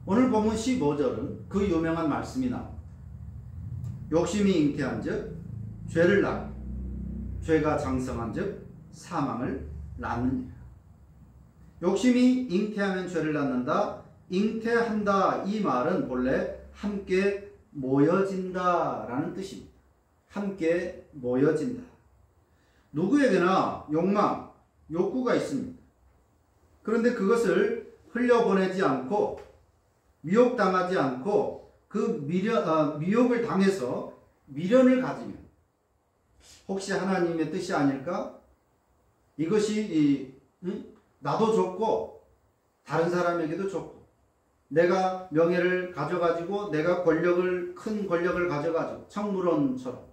오늘 본문 15절은 그 유명한 말씀이 나옵니다. 욕심이 잉태한 즉 죄를 낳고 죄가 장성한 즉 사망을 낳느니라. 욕심이 잉태하면 죄를 낳는다. 잉태한다 이 말은 본래 함께 모여진다 라는 뜻입니다. 함께 모여진다. 누구에게나 욕망, 욕구가 있습니다. 그런데 그것을 흘려보내지 않고 미혹당하지 않고 그 미혹을 당해서 미련을 가지면 혹시 하나님의 뜻이 아닐까? 이것이 나도 좋고 다른 사람에게도 좋고 내가 명예를 가져가지고 내가 큰 권력을 가져가지고 청물원처럼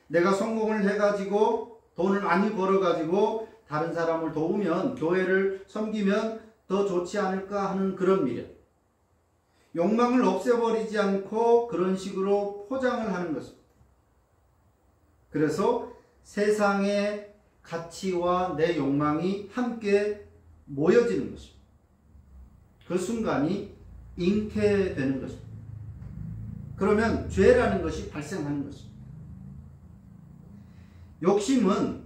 내가 성공을 해가지고 돈을 많이 벌어가지고 다른 사람을 도우면 교회를 섬기면 더 좋지 않을까 하는 그런 미련. 욕망을 없애버리지 않고 그런 식으로 포장을 하는 것입니다. 그래서 세상의 가치와 내 욕망이 함께 모여지는 것입니다. 그 순간이 잉태되는 것입니다. 그러면 죄라는 것이 발생하는 것입니다. 욕심은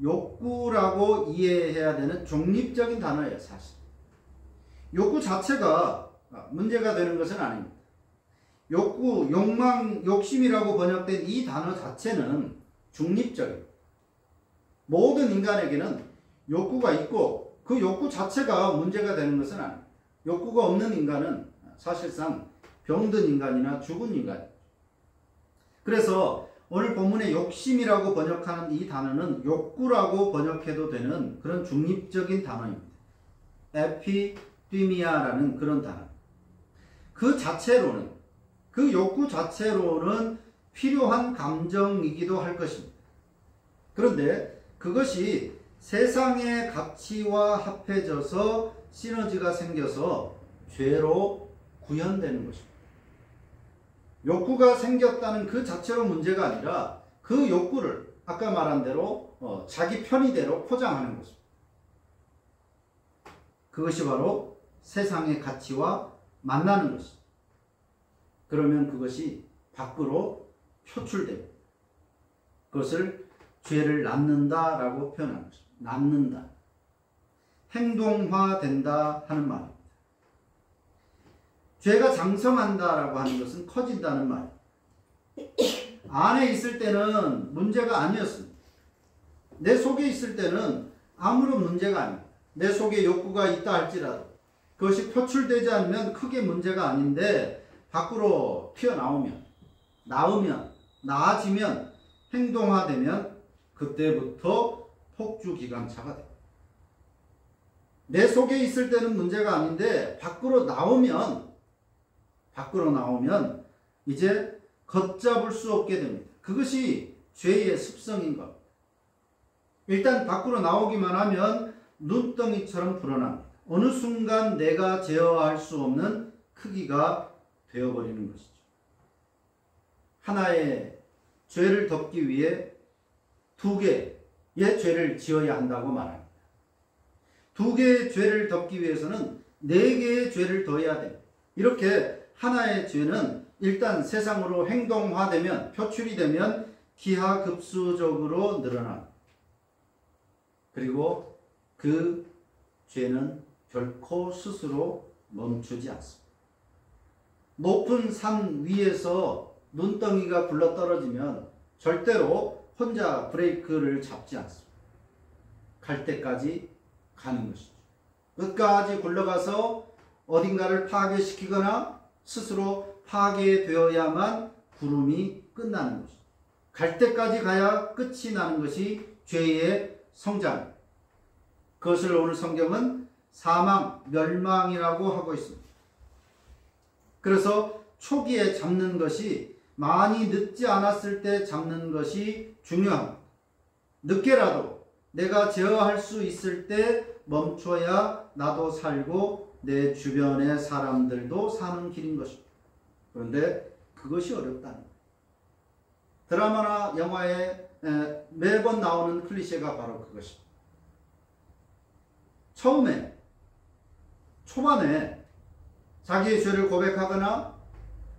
욕구라고 이해해야 되는 중립적인 단어예요, 사실. 욕구 자체가 문제가 되는 것은 아닙니다. 욕구, 욕망, 욕심이라고 번역된 이 단어 자체는 중립적입니다. 모든 인간에게는 욕구가 있고 그 욕구 자체가 문제가 되는 것은 아닙니다. 욕구가 없는 인간은 사실상 병든 인간이나 죽은 인간입니다. 그래서 오늘 본문의 욕심이라고 번역하는 이 단어는 욕구라고 번역해도 되는 그런 중립적인 단어입니다. 에피디미아라는 그런 단어. 그 자체로는, 그 욕구 자체로는 필요한 감정이기도 할 것입니다. 그런데 그것이 세상의 가치와 합해져서 시너지가 생겨서 죄로 구현되는 것입니다. 욕구가 생겼다는 그 자체로 문제가 아니라 그 욕구를 아까 말한 대로 자기 편의대로 포장하는 것입니다. 그것이 바로 세상의 가치와 만나는 것입니다. 그러면 그것이 밖으로 표출됩니다. 그것을 죄를 낳는다라고 표현하는 것입니다. 낳는다. 행동화된다 하는 말입니다. 죄가 장성한다라고 하는 것은 커진다는 말입니다. 안에 있을 때는 문제가 아니었습니다. 내 속에 있을 때는 아무런 문제가 아닙니다. 내 속에 욕구가 있다 할지라도 그것이 표출되지 않으면 크게 문제가 아닌데 밖으로 튀어나오면, 나아지면, 행동화되면 그때부터 폭주기관차가 됩니다. 내 속에 있을 때는 문제가 아닌데 밖으로 나오면 이제 걷잡을 수 없게 됩니다. 그것이 죄의 습성인 겁니다. 일단 밖으로 나오기만 하면 눈덩이처럼 불어납니다. 어느 순간 내가 제어할 수 없는 크기가 되어버리는 것이죠. 하나의 죄를 덮기 위해 두 개의 죄를 지어야 한다고 말합니다. 두 개의 죄를 덮기 위해서는 네 개의 죄를 더해야 됩니다. 이렇게 하나의 죄는 일단 세상으로 행동화되면, 표출이 되면 기하급수적으로 늘어납니다. 그리고 그 죄는 결코 스스로 멈추지 않습니다. 높은 산 위에서 눈덩이가 굴러떨어지면 절대로 혼자 브레이크를 잡지 않습니다. 갈 때까지 가는 것이죠. 끝까지 굴러가서 어딘가를 파괴시키거나 스스로 파괴되어야만 구름이 끝나는 것이죠. 갈 때까지 가야 끝이 나는 것이 죄의 성장. 그것을 오늘 성경은 사망, 멸망이라고 하고 있습니다. 그래서 초기에 잡는 것이 많이 늦지 않았을 때 잡는 것이 중요합니다. 늦게라도 내가 제어할 수 있을 때 멈춰야 나도 살고 내 주변의 사람들도 사는 길인 것입니다. 그런데 그것이 어렵다는 거예요. 드라마나 영화에 매번 나오는 클리셰가 바로 그것입니다. 초반에 자기의 죄를 고백하거나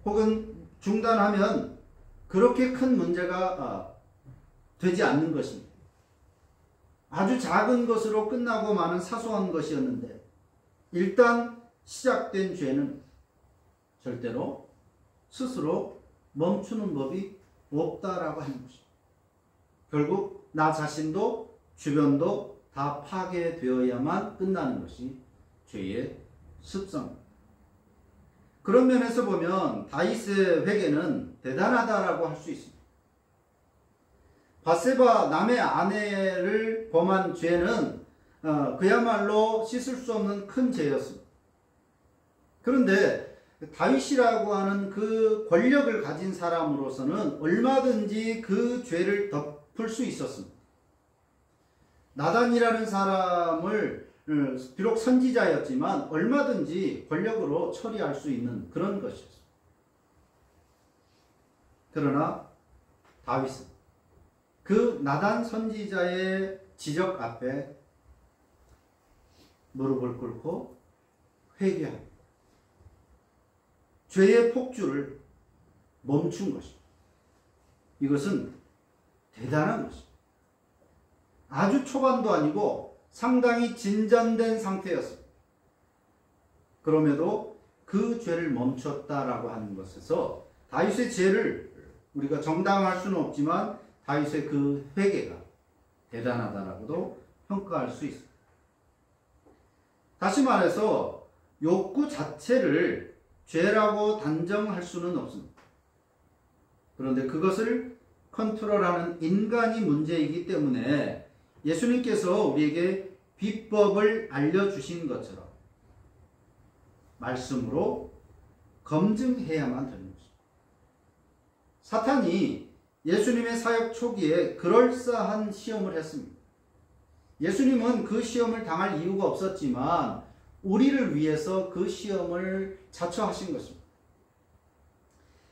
혹은 중단하면 그렇게 큰 문제가 되지 않는 것입니다. 아주 작은 것으로 끝나고 마는 사소한 것이었는데 일단 시작된 죄는 절대로 스스로 멈추는 법이 없다라고 하는 것입니다. 결국 나 자신도 주변도 다 파괴되어야만 끝나는 것이 죄의 습성입니다. 그런 면에서 보면 다윗의 회개는 대단하다라고 할 수 있습니다. 밧세바 남의 아내를 범한 죄는 그야말로 씻을 수 없는 큰 죄였습니다. 그런데 다윗이라고 하는 그 권력을 가진 사람으로서는 얼마든지 그 죄를 덮을 수 있었습니다. 나단이라는 사람을 비록 선지자였지만 얼마든지 권력으로 처리할 수 있는 그런 것이었습니다. 그러나 다윗은 그 나단 선지자의 지적 앞에 무릎을 꿇고 회개합니다. 죄의 폭주를 멈춘 것입니다. 이것은 대단한 것입니다. 아주 초반도 아니고 상당히 진전된 상태였습니다. 그럼에도 그 죄를 멈췄다라고 하는 것에서 다윗의 죄를 우리가 정당화할 수는 없지만 다윗의 그 회개가 대단하다라고도 평가할 수 있습니다. 다시 말해서 욕구 자체를 죄라고 단정할 수는 없습니다. 그런데 그것을 컨트롤하는 인간이 문제이기 때문에 예수님께서 우리에게 비법을 알려주신 것처럼 말씀으로 검증해야만 되는 것입니다. 사탄이 예수님의 사역 초기에 그럴싸한 시험을 했습니다. 예수님은 그 시험을 당할 이유가 없었지만 우리를 위해서 그 시험을 자처하신 것입니다.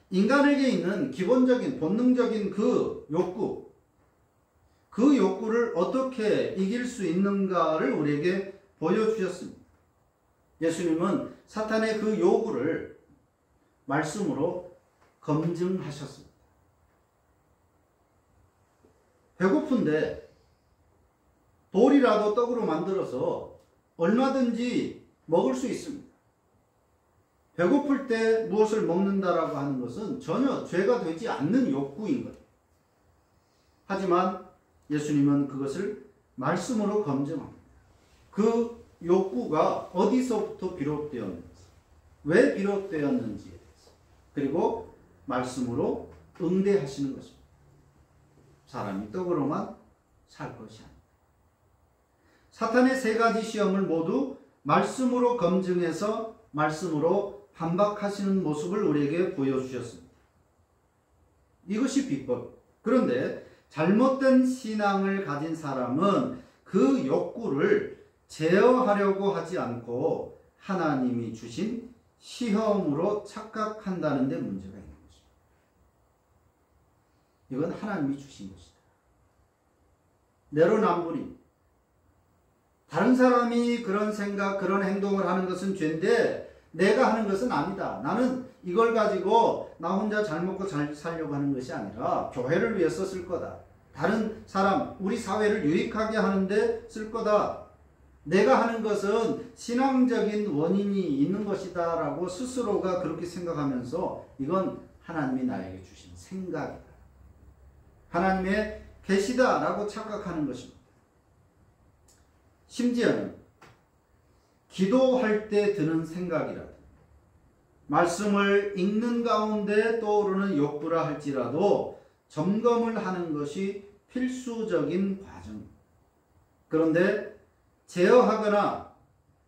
인간에게 있는 기본적인 본능적인 그 욕구를 어떻게 이길 수 있는가를 우리에게 보여주셨습니다. 예수님은 사탄의 그 요구를 말씀으로 검증하셨습니다. 배고픈데 돌이라도 떡으로 만들어서 얼마든지 먹을 수 있습니다. 배고플 때 무엇을 먹는다라고 하는 것은 전혀 죄가 되지 않는 욕구인 것. 하지만 예수님은 그것을 말씀으로 검증합니다. 그 욕구가 어디서부터 비롯되었는지, 왜 비롯되었는지에 대해서, 그리고 말씀으로 응대하시는 것입니다. 사람이 떡으로만 살 것이 아닙니다. 사탄의 세 가지 시험을 모두 말씀으로 검증해서 말씀으로 반박하시는 모습을 우리에게 보여주셨습니다. 이것이 비법. 그런데 잘못된 신앙을 가진 사람은 그 욕구를 제어하려고 하지 않고 하나님이 주신 시험으로 착각한다는 데 문제가 있는 것입니다. 이건 하나님이 주신 것이다. 내로남불입니다. 다른 사람이 그런 생각, 그런 행동을 하는 것은 죄인데 내가 하는 것은 아니다. 나는 이걸 가지고 나 혼자 잘 먹고 잘 살려고 하는 것이 아니라 교회를 위해서 쓸 거다. 다른 사람, 우리 사회를 유익하게 하는데 쓸 거다. 내가 하는 것은 신앙적인 원인이 있는 것이다 라고 스스로가 그렇게 생각하면서 이건 하나님이 나에게 주신 생각이다. 하나님의 계시다 라고 착각하는 것입니다. 심지어는 기도할 때 드는 생각이라도 말씀을 읽는 가운데 떠오르는 욕구라 할지라도 점검을 하는 것이 필수적인 과정입니다. 그런데 제어하거나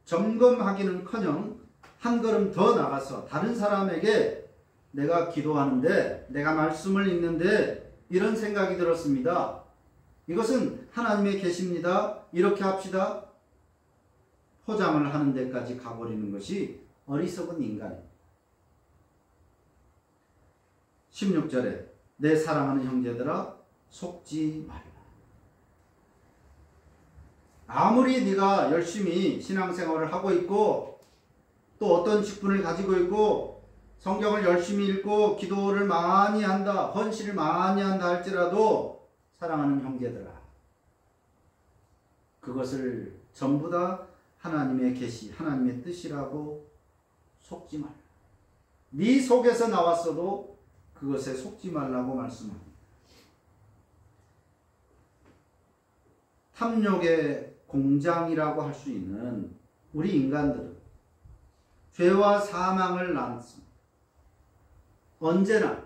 점검하기는커녕 한 걸음 더 나가서 다른 사람에게 내가 기도하는데 내가 말씀을 읽는데 이런 생각이 들었습니다. 이것은 하나님의 계십니다. 이렇게 합시다. 포장을 하는 데까지 가버리는 것이 어리석은 인간입니다. 16절에 내 사랑하는 형제들아 속지 말라. 아무리 네가 열심히 신앙생활을 하고 있고 또 어떤 직분을 가지고 있고 성경을 열심히 읽고 기도를 많이 한다, 헌신을 많이 한다 할지라도 사랑하는 형제들아, 그것을 전부 다 하나님의 계시, 하나님의 뜻이라고 속지 말라. 네 속에서 나왔어도 그것에 속지 말라고 말씀합니다. 탐욕의 공장이라고 할 수 있는 우리 인간들은 죄와 사망을 낳습니다. 언제나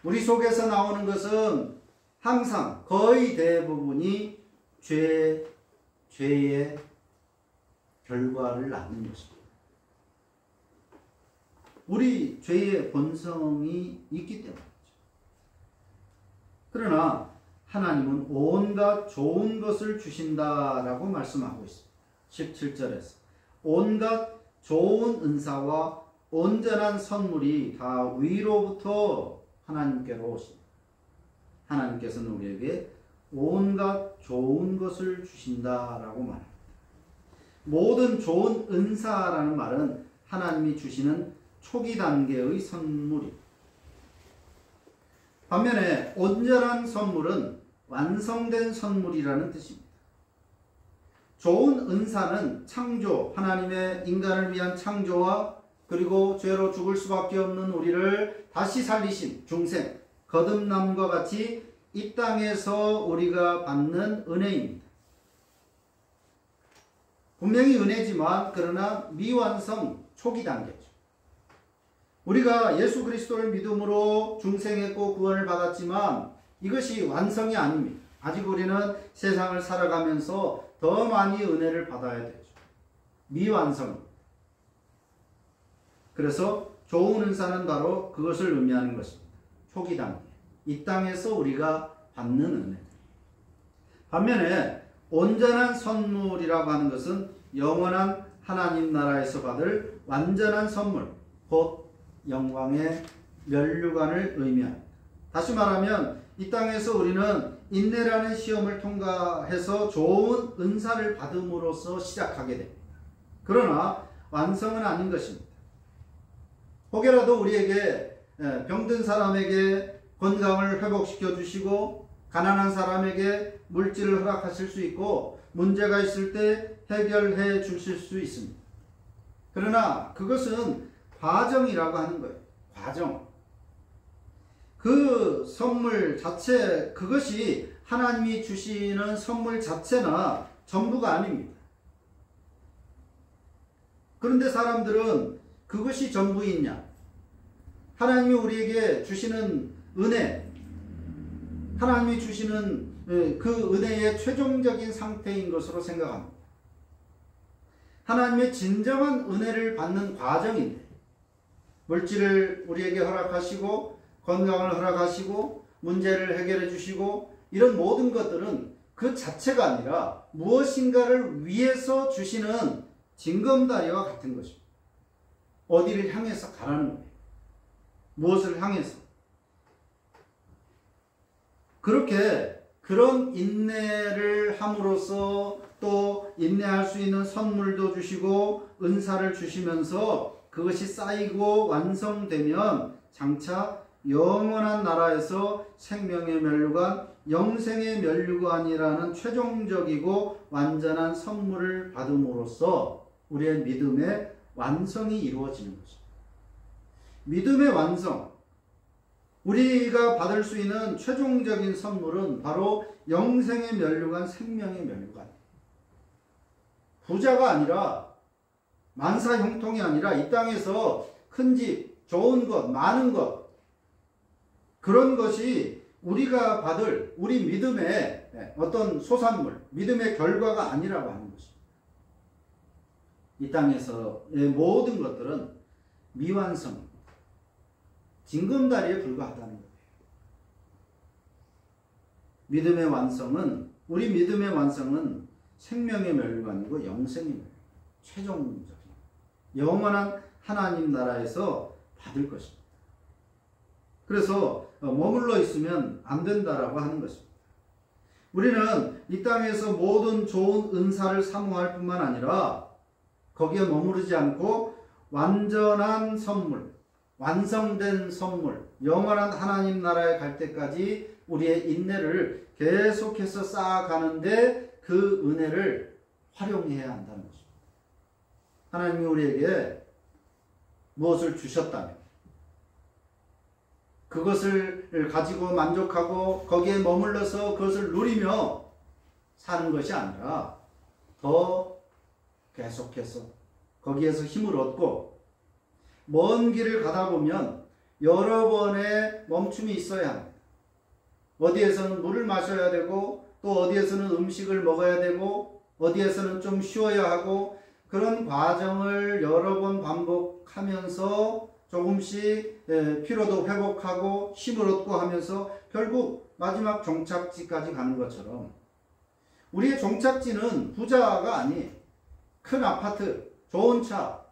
우리 속에서 나오는 것은 항상 거의 대부분이 죄의 결과를 낳는 것입니다. 우리 죄의 본성이 있기 때문이죠. 그러나 하나님은 온갖 좋은 것을 주신다라고 말씀하고 있습니다. 17절에서 온갖 좋은 은사와 온전한 선물이 다 위로부터 하나님께로 오십니다. 하나님께서는 우리에게 온갖 좋은 것을 주신다라고 말합니다. 모든 좋은 은사라는 말은 하나님이 주시는 초기 단계의 선물입니다. 반면에 온전한 선물은 완성된 선물이라는 뜻입니다. 좋은 은사는 창조, 하나님의 인간을 위한 창조와 그리고 죄로 죽을 수밖에 없는 우리를 다시 살리신 중생, 거듭남과 같이 이 땅에서 우리가 받는 은혜입니다. 분명히 은혜지만 그러나 미완성 초기 단계죠. 우리가 예수 그리스도를 믿음으로 중생했고 구원을 받았지만 이것이 완성이 아닙니다. 아직 우리는 세상을 살아가면서 더 많이 은혜를 받아야 되죠. 미완성입니다. 그래서 좋은 은사는 바로 그것을 의미하는 것입니다. 초기 단계. 이 땅에서 우리가 받는 은혜. 반면에 온전한 선물이라고 하는 것은 영원한 하나님 나라에서 받을 완전한 선물, 곧 영광의 면류관을 의미합니다. 다시 말하면 이 땅에서 우리는 인내라는 시험을 통과해서 좋은 은사를 받음으로써 시작하게 됩니다. 그러나 완성은 아닌 것입니다. 혹여라도 우리에게 병든 사람에게 건강을 회복시켜 주시고 가난한 사람에게 물질을 허락하실 수 있고 문제가 있을 때 해결해 주실 수 있습니다. 그러나 그것은 과정이라고 하는 거예요. 과정. 그 선물 자체, 그것이 하나님이 주시는 선물 자체나 전부가 아닙니다. 그런데 사람들은 그것이 전부이냐? 하나님이 우리에게 주시는 은혜, 하나님이 주시는 그 은혜의 최종적인 상태인 것으로 생각합니다. 하나님의 진정한 은혜를 받는 과정인데 물질을 우리에게 허락하시고 건강을 허락하시고 문제를 해결해 주시고 이런 모든 것들은 그 자체가 아니라 무엇인가를 위해서 주시는 징검다리와 같은 것입니다. 어디를 향해서 가라는 거예요. 무엇을 향해서. 그렇게 그런 인내를 함으로써 또 인내할 수 있는 선물도 주시고 은사를 주시면서 그것이 쌓이고 완성되면 장차 영원한 나라에서 생명의 면류관, 영생의 면류관이라는 최종적이고 완전한 선물을 받음으로써 우리의 믿음의 완성이 이루어지는 것입니다. 믿음의 완성, 우리가 받을 수 있는 최종적인 선물은 바로 영생의 면류관, 생명의 면류관이에요. 부자가 아니라 만사 형통이 아니라 이 땅에서 큰 집, 좋은 것, 많은 것, 그런 것이 우리가 받을 우리 믿음의 어떤 소산물, 믿음의 결과가 아니라고 하는 것입니다. 이 땅에서의 모든 것들은 미완성, 징검다리에 불과하다는 거예요. 믿음의 완성은, 우리 믿음의 완성은 생명의 면류관이고 영생의 면류관, 최종적인 영원한 하나님 나라에서 받을 것입니다. 그래서 머물러 있으면 안 된다라고 하는 것입니다. 우리는 이 땅에서 모든 좋은 은사를 사모할 뿐만 아니라 거기에 머무르지 않고 완전한 선물, 완성된 선물, 영원한 하나님 나라에 갈 때까지 우리의 인내를 계속해서 쌓아가는데 그 은혜를 활용해야 한다는 것입니다. 하나님이 우리에게 무엇을 주셨다면 그것을 가지고 만족하고 거기에 머물러서 그것을 누리며 사는 것이 아니라 더 계속해서 거기에서 힘을 얻고 먼 길을 가다 보면 여러 번의 멈춤이 있어야 합니다. 어디에서는 물을 마셔야 되고 또 어디에서는 음식을 먹어야 되고 어디에서는 좀 쉬어야 하고 그런 과정을 여러 번 반복하면서 조금씩 피로도 회복하고 힘을 얻고 하면서 결국 마지막 종착지까지 가는 것처럼 우리의 종착지는 부자가 아닌 큰 아파트, 좋은 차,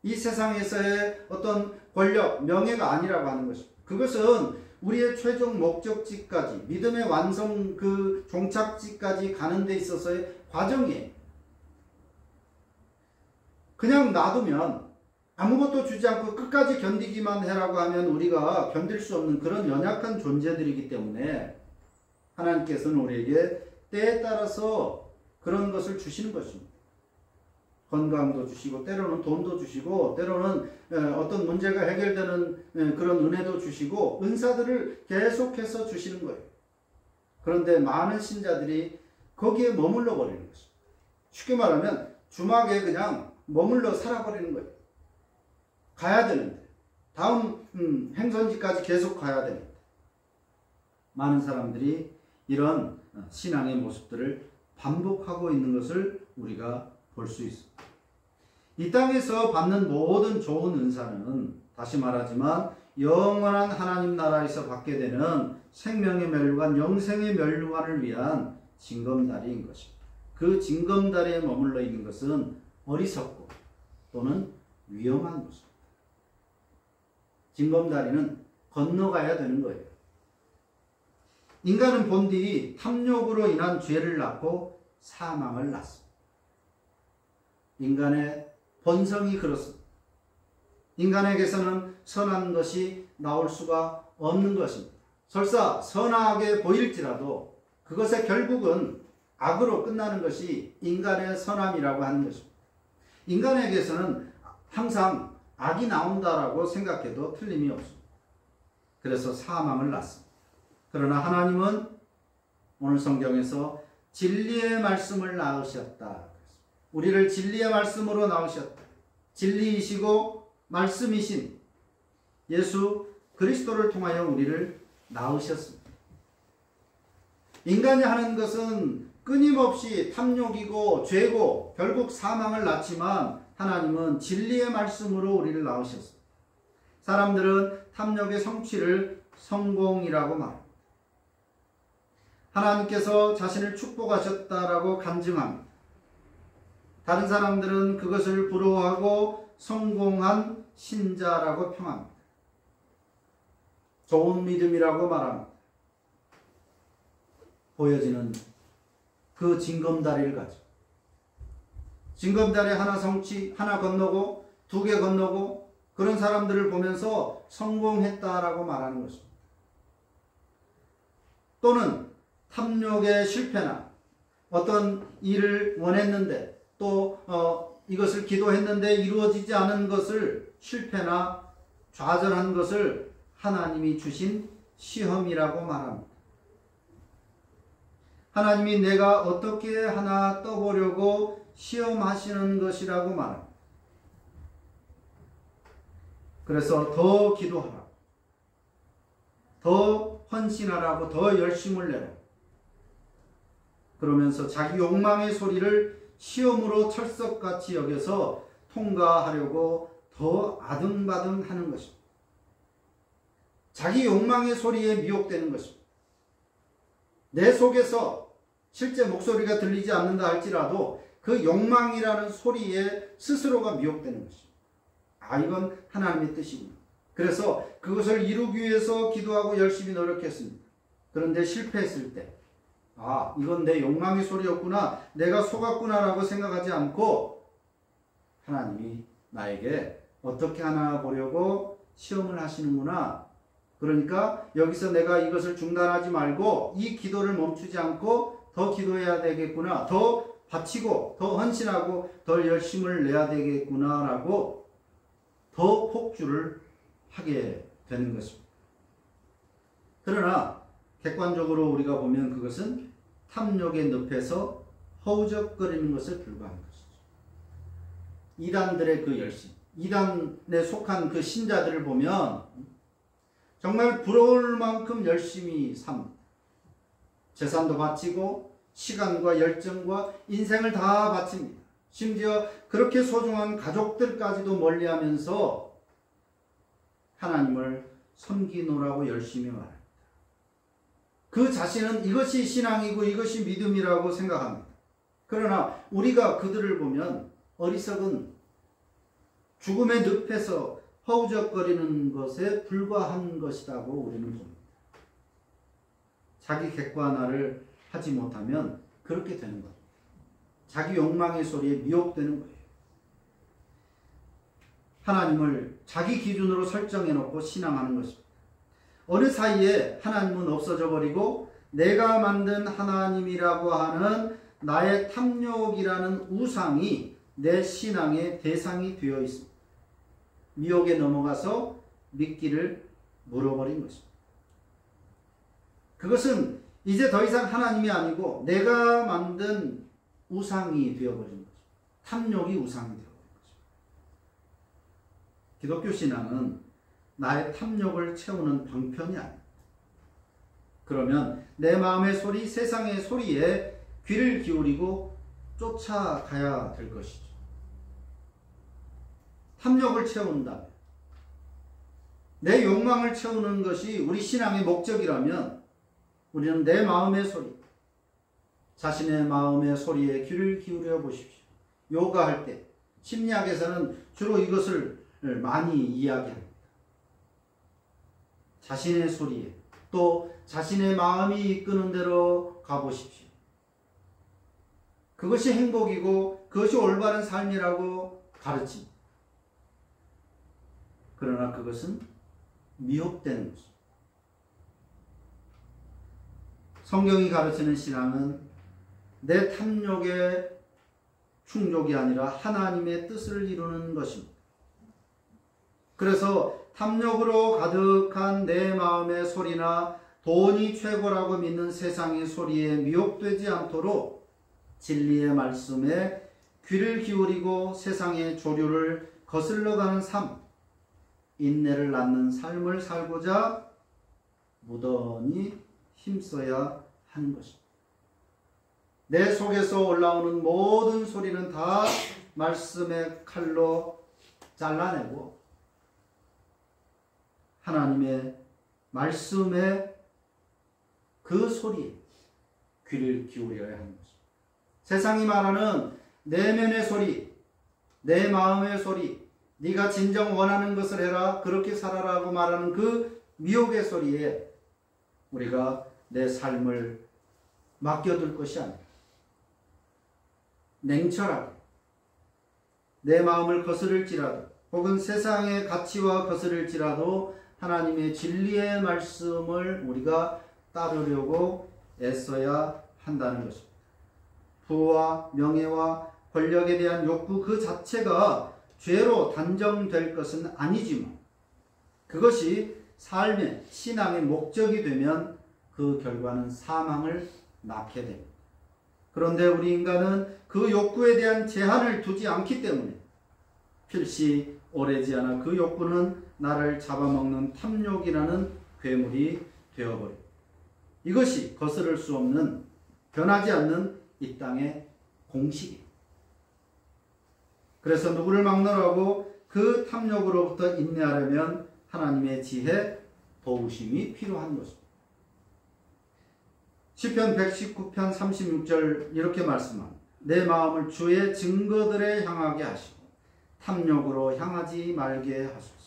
이 세상에서의 어떤 권력, 명예가 아니라고 하는 것입니다. 그것은 우리의 최종 목적지까지, 믿음의 완성 그 종착지까지 가는 데 있어서의 과정이에요. 그냥 놔두면 아무것도 주지 않고 끝까지 견디기만 해라고 하면 우리가 견딜 수 없는 그런 연약한 존재들이기 때문에 하나님께서는 우리에게 때에 따라서 그런 것을 주시는 것입니다. 건강도 주시고 때로는 돈도 주시고 때로는 어떤 문제가 해결되는 그런 은혜도 주시고 은사들을 계속해서 주시는 거예요. 그런데 많은 신자들이 거기에 머물러 버리는 것입니다. 쉽게 말하면 주막에 그냥 머물러 살아버리는 거예요. 가야 되는데 다음 행선지까지 계속 가야 됩니다. 많은 사람들이 이런 신앙의 모습들을 반복하고 있는 것을 우리가 볼 수 있습니다. 이 땅에서 받는 모든 좋은 은사는 다시 말하지만 영원한 하나님 나라에서 받게 되는 생명의 멸류관, 영생의 멸류관을 위한 징검다리인 것입니다. 그 징검다리에 머물러 있는 것은 어리석고 또는 위험한 것입니다. 징검다리는 건너가야 되는 거예요. 인간은 본디 탐욕으로 인한 죄를 낳고 사망을 낳습니다. 인간의 본성이 그렇습니다. 인간에게서는 선한 것이 나올 수가 없는 것입니다. 설사 선하게 보일지라도 그것의 결국은 악으로 끝나는 것이 인간의 선함이라고 하는 것입니다. 인간에게서는 항상 악이 나온다라고 생각해도 틀림이 없습니다. 그래서 사망을 낳습니다. 그러나 하나님은 오늘 성경에서 진리의 말씀을 낳으셨다. 우리를 진리의 말씀으로 낳으셨다. 진리이시고 말씀이신 예수 그리스도를 통하여 우리를 낳으셨습니다. 인간이 하는 것은 끊임없이 탐욕이고 죄고 결국 사망을 낳지만 하나님은 진리의 말씀으로 우리를 낳으셨습니다. 사람들은 탐욕의 성취를 성공이라고 말합니다. 하나님께서 자신을 축복하셨다라고 간증합니다. 다른 사람들은 그것을 부러워하고 성공한 신자라고 평합니다. 좋은 믿음이라고 말합니다. 보여지는 그 징검다리를 가지고 징검다리 하나 성취, 하나 건너고 두 개 건너고 그런 사람들을 보면서 성공했다라고 말하는 것입니다. 또는 탐욕의 실패나 어떤 일을 원했는데 또 이것을 기도했는데 이루어지지 않은 것을 실패나 좌절한 것을 하나님이 주신 시험이라고 말합니다. 하나님이 내가 어떻게 하나 떠보려고 시험하시는 것이라고 말합니다. 그래서 더 기도하라고, 더 헌신하라고, 더 열심을 내라. 그러면서 자기 욕망의 소리를 시험으로 철석같이 여겨서 통과하려고 더 아등바등하는 것입니다. 자기 욕망의 소리에 미혹되는 것입니다. 내 속에서 실제 목소리가 들리지 않는다 할지라도 그 욕망이라는 소리에 스스로가 미혹되는 것입니다. 아, 이건 하나님의 뜻이구나. 그래서 그것을 이루기 위해서 기도하고 열심히 노력했습니다. 그런데 실패했을 때 아, 이건 내 욕망의 소리였구나, 내가 속았구나라고 생각하지 않고 하나님이 나에게 어떻게 하나 보려고 시험을 하시는구나. 그러니까 여기서 내가 이것을 중단하지 말고 이 기도를 멈추지 않고 더 기도해야 되겠구나. 더 바치고 더 헌신하고 더 열심을 내야 되겠구나라고 더 폭주를 하게 되는 것입니다. 그러나 객관적으로 우리가 보면 그것은 탐욕의 늪에서 허우적거리는 것에 불과한 것이죠. 이단들의 그 열심, 이단에 속한 그 신자들을 보면 정말 부러울 만큼 열심히 삽니다. 재산도 바치고 시간과 열정과 인생을 다 바칩니다. 심지어 그렇게 소중한 가족들까지도 멀리하면서 하나님을 섬기노라고 열심히 말합니다. 그 자신은 이것이 신앙이고 이것이 믿음이라고 생각합니다. 그러나 우리가 그들을 보면 어리석은 죽음의 늪에서 허우적거리는 것에 불과한 것이라고 우리는 봅니다. 자기 객관화를 하지 못하면 그렇게 되는 겁니다. 자기 욕망의 소리에 미혹되는 거예요. 하나님을 자기 기준으로 설정해 놓고 신앙하는 것입니다. 어느 사이에 하나님은 없어져 버리고 내가 만든 하나님이라고 하는 나의 탐욕이라는 우상이 내 신앙의 대상이 되어 있습니다. 미혹에 넘어가서 믿기를 물어버린 것입니다. 그것은 이제 더 이상 하나님이 아니고 내가 만든 우상이 되어버린 거죠. 탐욕이 우상이 되어버린 거죠. 기독교 신앙은 나의 탐욕을 채우는 방편이 아닙니다. 그러면 내 마음의 소리, 세상의 소리에 귀를 기울이고 쫓아가야 될 것이죠. 탐욕을 채운다면, 내 욕망을 채우는 것이 우리 신앙의 목적이라면 우리는 내 마음의 소리, 자신의 마음의 소리에 귀를 기울여 보십시오. 요가할 때, 심리학에서는 주로 이것을 많이 이야기합니다. 자신의 소리에, 또 자신의 마음이 이끄는 대로 가보십시오. 그것이 행복이고 그것이 올바른 삶이라고 가르칩니다. 그러나 그것은 미혹되는 것입니다. 성경이 가르치는 신앙은 내 탐욕의 충족이 아니라 하나님의 뜻을 이루는 것입니다. 그래서 탐욕으로 가득한 내 마음의 소리나 돈이 최고라고 믿는 세상의 소리에 미혹되지 않도록 진리의 말씀에 귀를 기울이고 세상의 조류를 거슬러가는 삶, 인내를 낳는 삶을 살고자 무던히 힘써야 하는 것입니다. 내 속에서 올라오는 모든 소리는 다 말씀의 칼로 잘라내고 하나님의 말씀의 그 소리에 귀를 기울여야 하는 것입니다. 세상이 말하는 내면의 소리, 내 마음의 소리, 네가 진정 원하는 것을 해라, 그렇게 살아라고 말하는 그 미혹의 소리에 우리가 내 삶을 맡겨둘 것이 아니라 냉철하게 내 마음을 거스를지라도 혹은 세상의 가치와 거스를지라도 하나님의 진리의 말씀을 우리가 따르려고 애써야 한다는 것입니다. 부와 명예와 권력에 대한 욕구 그 자체가 죄로 단정될 것은 아니지만 그것이 삶의 신앙의 목적이 되면 그 결과는 사망을 낳게 됩니다. 그런데 우리 인간은 그 욕구에 대한 제한을 두지 않기 때문에 필시 오래지 않아 그 욕구는 나를 잡아먹는 탐욕이라는 괴물이 되어버립니다. 이것이 거스를 수 없는, 변하지 않는 이 땅의 공식입니다. 그래서 누구를 막론하고 그 탐욕으로부터 인내하려면 하나님의 지혜, 도우심이 필요한 것입니다. 시편 119편 36절 이렇게 말씀합니다. 내 마음을 주의 증거들에 향하게 하시고 탐욕으로 향하지 말게 하소서.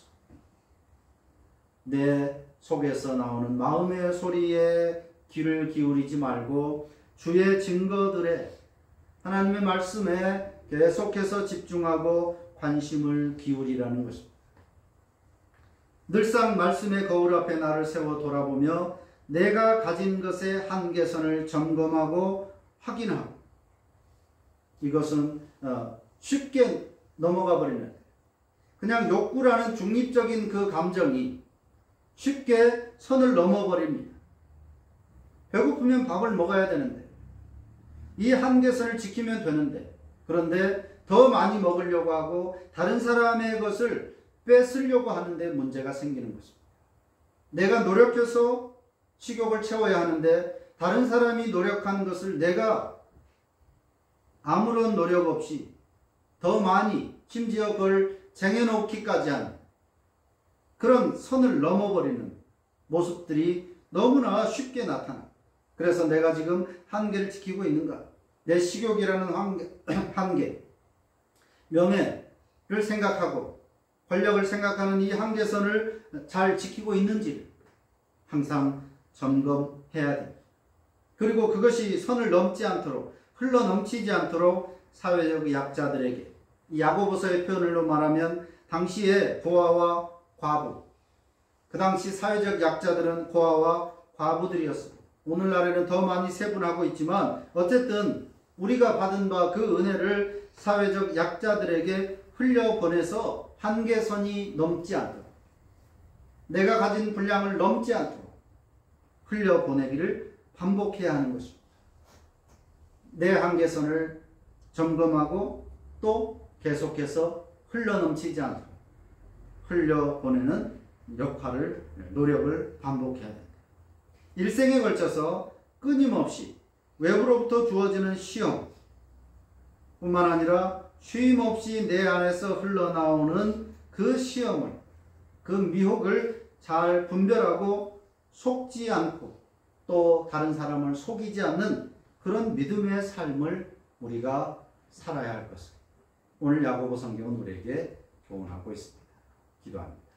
내 속에서 나오는 마음의 소리에 귀를 기울이지 말고 주의 증거들에, 하나님의 말씀에 계속해서 집중하고 관심을 기울이라는 것입니다. 늘상 말씀의 거울 앞에 나를 세워 돌아보며 내가 가진 것의 한계선을 점검하고 확인하고, 이것은 쉽게 넘어가 버리는, 그냥 욕구라는 중립적인 그 감정이 쉽게 선을 넘어버립니다. 배고프면 밥을 먹어야 되는데, 이 한계선을 지키면 되는데, 그런데 더 많이 먹으려고 하고 다른 사람의 것을 뺏으려고 하는데 문제가 생기는 것입니다. 내가 노력해서 식욕을 채워야 하는데 다른 사람이 노력한 것을 내가 아무런 노력 없이 더 많이, 심지어 그걸 쟁여놓기까지 하는 그런 선을 넘어버리는 모습들이 너무나 쉽게 나타납니다. 그래서 내가 지금 한계를 지키고 있는가? 내 식욕이라는 한계, 명예를 생각하고 권력을 생각하는 이 한계선을 잘 지키고 있는지 항상 점검해야 됩니다. 그리고 그것이 선을 넘지 않도록, 흘러 넘치지 않도록 사회적 약자들에게, 이 야고보서의 표현으로 말하면 당시의 고아와 과부, 그 당시 사회적 약자들은 고아와 과부들이었습니다. 오늘날에는 더 많이 세분하고 있지만 어쨌든 우리가 받은 바 그 은혜를 사회적 약자들에게 흘려보내서 한계선이 넘지 않도록, 내가 가진 분량을 넘지 않도록 흘려보내기를 반복해야 하는 것입니다. 내 한계선을 점검하고 또 계속해서 흘러넘치지 않도록 흘려보내는 역할을, 노력을 반복해야 됩니다. 일생에 걸쳐서 끊임없이 외부로부터 주어지는 시험 뿐만 아니라 쉼없이 내 안에서 흘러나오는 그 시험을, 그 미혹을 잘 분별하고 속지 않고 또 다른 사람을 속이지 않는 그런 믿음의 삶을 우리가 살아야 할 것을 오늘 야고보 성경은 우리에게 교훈하고 있습니다. 기도합니다.